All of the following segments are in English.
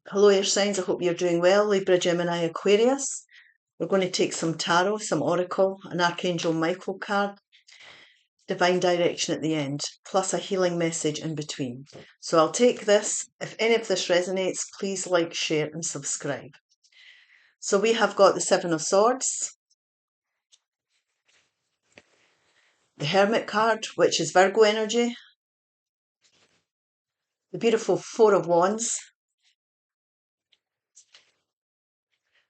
Hello, air signs. I hope you're doing well. Libra, Gemini, Aquarius. We're going to take some tarot, some oracle, an Archangel Michael card, divine direction at the end, plus a healing message in between. So I'll take this. If any of this resonates, please like, share and subscribe. So we have got the Seven of Swords, the Hermit card, which is Virgo energy, the beautiful Four of Wands,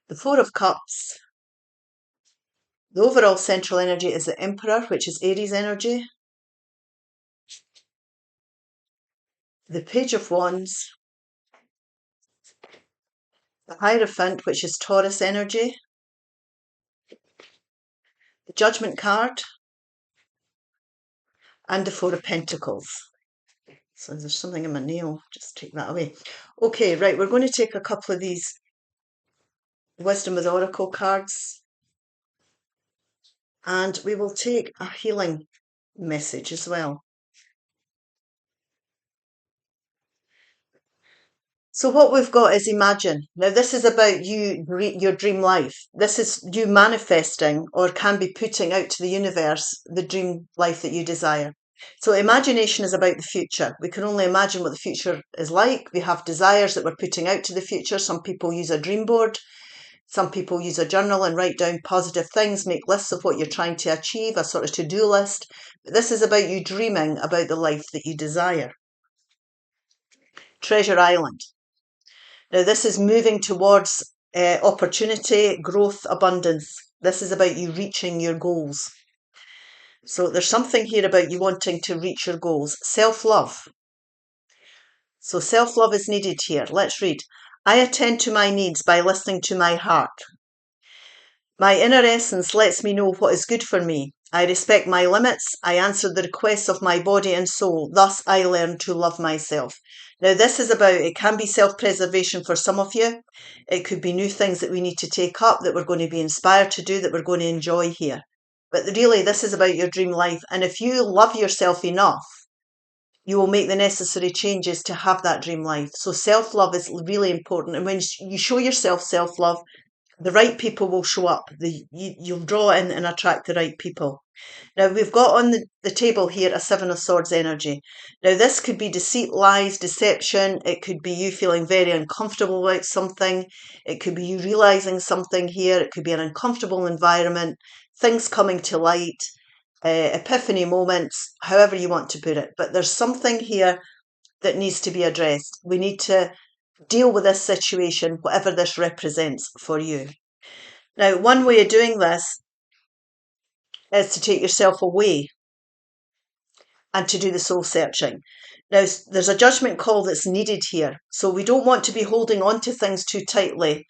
the Four of Cups. The overall central energy is the Emperor, which is Aries energy, the Page of Wands, the Hierophant, which is Taurus energy, the Judgment card, and the Four of Pentacles. So there's something in my nail, just take that away. Okay, right, we're going to take a couple of these Wisdom of the Oracle cards, and we will take a healing message as well. So what we've got is imagine. Now this is about you, your dream life. This is you manifesting or can be putting out to the universe the dream life that you desire. So imagination is about the future. We can only imagine what the future is like. We have desires that we're putting out to the future. Some people use a dream board. Some people use a journal and write down positive things, make lists of what you're trying to achieve, a sort of to-do list. But this is about you dreaming about the life that you desire. Treasure Island. Now, this is moving towards opportunity, growth, abundance. This is about you reaching your goals. So there's something here about you wanting to reach your goals. Self-love. So self-love is needed here. Let's read. I attend to my needs by listening to my heart. My inner essence lets me know what is good for me. I respect my limits. I answer the requests of my body and soul. Thus, I learn to love myself. Now, this is about, it can be self-preservation for some of you. It could be new things that we need to take up, that we're going to be inspired to do, that we're going to enjoy here. But really, this is about your dream life. And if you love yourself enough, you will make the necessary changes to have that dream life. So self-love is really important. And when you show yourself self-love, the right people will show up. You'll draw in and attract the right people. Now, we've got on the table here a Seven of Swords energy. Now, this could be deceit, lies, deception. It could be you feeling very uncomfortable about something. It could be you realizing something here. It could be an uncomfortable environment, things coming to light, epiphany moments, however you want to put it. But there's something here that needs to be addressed. We need to deal with this situation, whatever this represents for you. Now, one way of doing this is to take yourself away and to do the soul searching. Now, there's a judgment call that's needed here. So we don't want to be holding on to things too tightly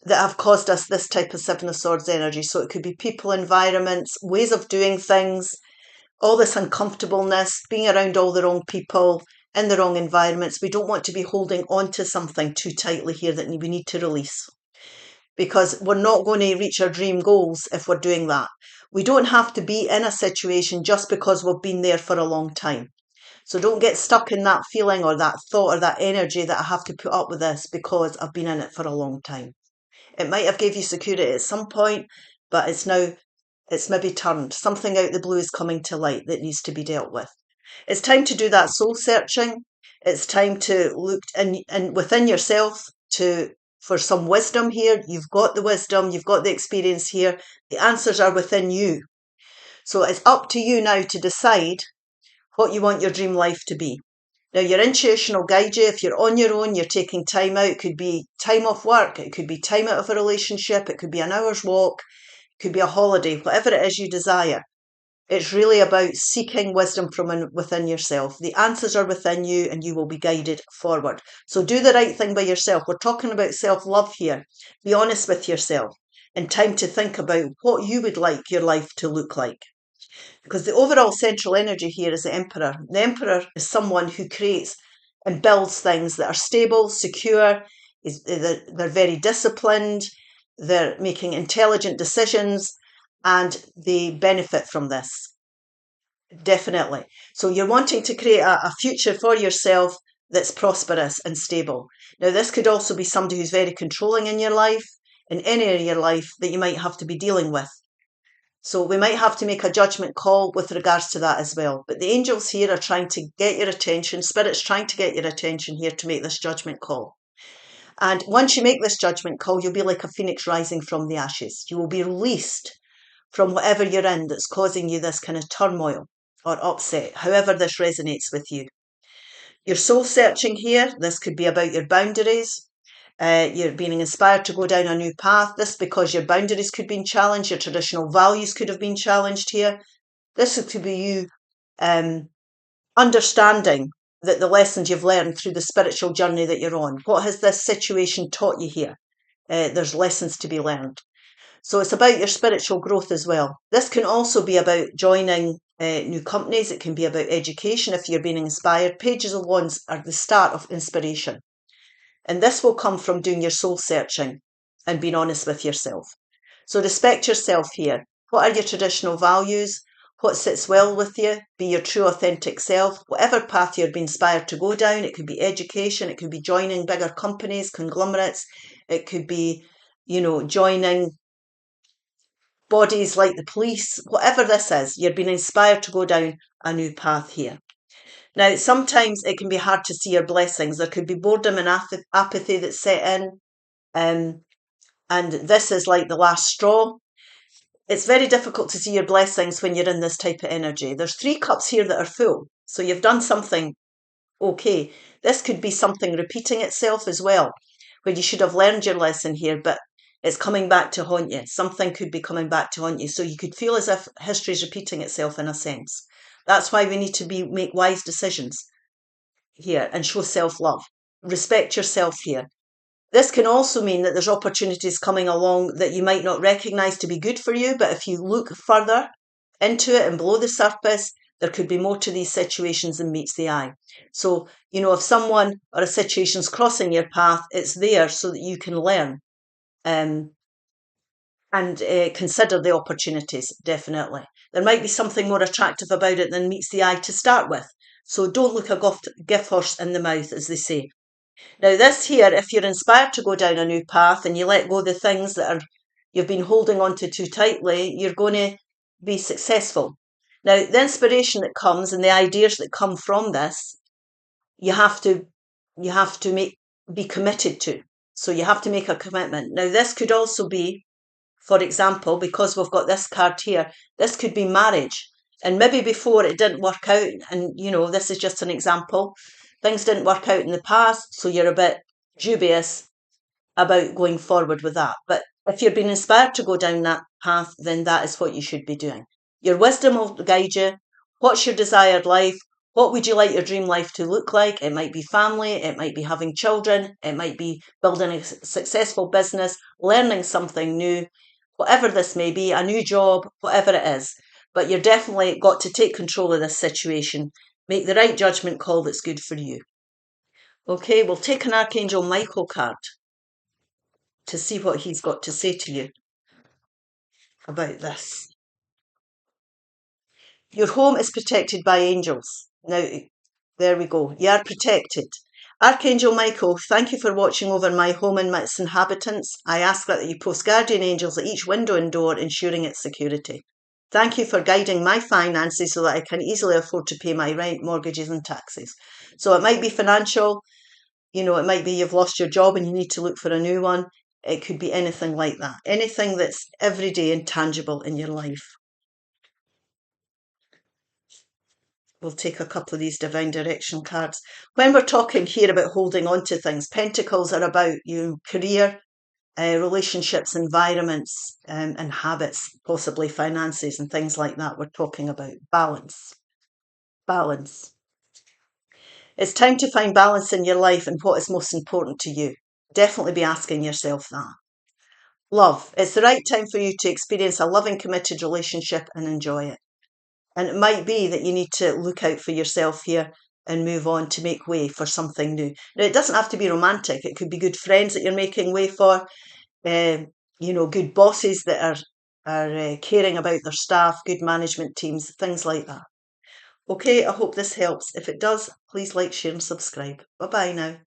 that have caused us this type of Seven of Swords energy. So it could be people, environments, ways of doing things, all this uncomfortableness, being around all the wrong people, in the wrong environments. We don't want to be holding on to something too tightly here that we need to release, because we're not going to reach our dream goals if we're doing that. We don't have to be in a situation just because we've been there for a long time. So don't get stuck in that feeling or that thought or that energy that I have to put up with this because I've been in it for a long time. It might have gave you security at some point, but it's maybe turned. Something out the blue is coming to light that needs to be dealt with. It's time to do that soul searching. It's time to look in within yourself for some wisdom here. You've got the wisdom, you've got the experience here. The answers are within you. So it's up to you now to decide what you want your dream life to be. Now, your intuition will guide you. If you're on your own, you're taking time out. It could be time off work. It could be time out of a relationship. It could be an hour's walk. It could be a holiday, whatever it is you desire. It's really about seeking wisdom from within yourself. The answers are within you and you will be guided forward. So do the right thing by yourself. We're talking about self-love here. Be honest with yourself and time to think about what you would like your life to look like. Because the overall central energy here is the Emperor. The Emperor is someone who creates and builds things that are stable, secure. They're very disciplined. They're making intelligent decisions. And they benefit from this, definitely. So you're wanting to create a future for yourself that's prosperous and stable. Now, this could also be somebody who's very controlling in your life, in any area of your life that you might have to be dealing with. So we might have to make a judgment call with regards to that as well. But the angels here are trying to get your attention. Spirit's trying to get your attention here to make this judgment call. And once you make this judgment call, you'll be like a phoenix rising from the ashes. You will be released from whatever you're in that's causing you this kind of turmoil or upset, however this resonates with you. You're soul searching here. This could be about your boundaries. You're being inspired to go down a new path. This because your boundaries could be challenged. Your traditional values could have been challenged here. This could be you understanding that the lessons you've learned through the spiritual journey that you're on. What has this situation taught you here? There's lessons to be learned. So it's about your spiritual growth as well. This can also be about joining new companies. It can be about education if you're being inspired. Pages of Wands are the start of inspiration. And this will come from doing your soul searching and being honest with yourself. So respect yourself here. What are your traditional values? What sits well with you? Be your true authentic self. Whatever path you're being inspired to go down, it could be education, it could be joining bigger companies, conglomerates, it could be, joining bodies like the police, whatever this is, you're being inspired to go down a new path here. Now, sometimes it can be hard to see your blessings. There could be boredom and apathy that's set in, and this is like the last straw. It's very difficult to see your blessings when you're in this type of energy. There's 3 cups here that are full, so you've done something okay. This could be something repeating itself as well, where you should have learned your lesson here, but it's coming back to haunt you. Something could be coming back to haunt you. So you could feel as if history is repeating itself in a sense. That's why we need to make wise decisions here and show self-love. Respect yourself here. This can also mean that there's opportunities coming along that you might not recognise to be good for you, but if you look further into it and below the surface, there could be more to these situations than meets the eye. So, if someone or a situation's crossing your path, it's there so that you can learn and consider the opportunities, definitely. There might be something more attractive about it than meets the eye to start with. So don't look a gift horse in the mouth, as they say. Now this here, if you're inspired to go down a new path and you let go the things that you've been holding on to too tightly, you're going to be successful. Now the inspiration that comes and the ideas that come from this, you have to be committed to. So you have to make a commitment. Now this could also be, for example, because we've got this card here, this could be marriage. And maybe before it didn't work out, and this is just an example. Things didn't work out in the past, so you're a bit dubious about going forward with that. But if you're being inspired to go down that path, then that is what you should be doing. Your wisdom will guide you. What's your desired life? What would you like your dream life to look like? It might be family, it might be having children, it might be building a successful business, learning something new, whatever this may be, a new job, whatever it is. But you're definitely got to take control of this situation. Make the right judgment call that's good for you. Okay, we'll take an Archangel Michael card to see what he's got to say to you about this. Your home is protected by angels. Now, there we go. You are protected. Archangel Michael, thank you for watching over my home and its inhabitants. I ask that you post guardian angels at each window and door, ensuring its security. Thank you for guiding my finances so that I can easily afford to pay my rent, mortgages and taxes. So it might be financial, it might be you've lost your job and you need to look for a new one. It could be anything like that. Anything that's everyday and tangible in your life. We'll take a couple of these divine direction cards. When we're talking here about holding on to things, pentacles are about career, relationships, environments, and habits, possibly finances and things like that. We're talking about balance. Balance. It's time to find balance in your life and what is most important to you. Definitely be asking yourself that. Love. It's the right time for you to experience a loving, committed relationship and enjoy it. And it might be that you need to look out for yourself here and move on to make way for something new. Now, it doesn't have to be romantic. It could be good friends that you're making way for, good bosses that are caring about their staff, good management teams, things like that. Okay, I hope this helps. If it does, please like, share and subscribe. Bye bye now.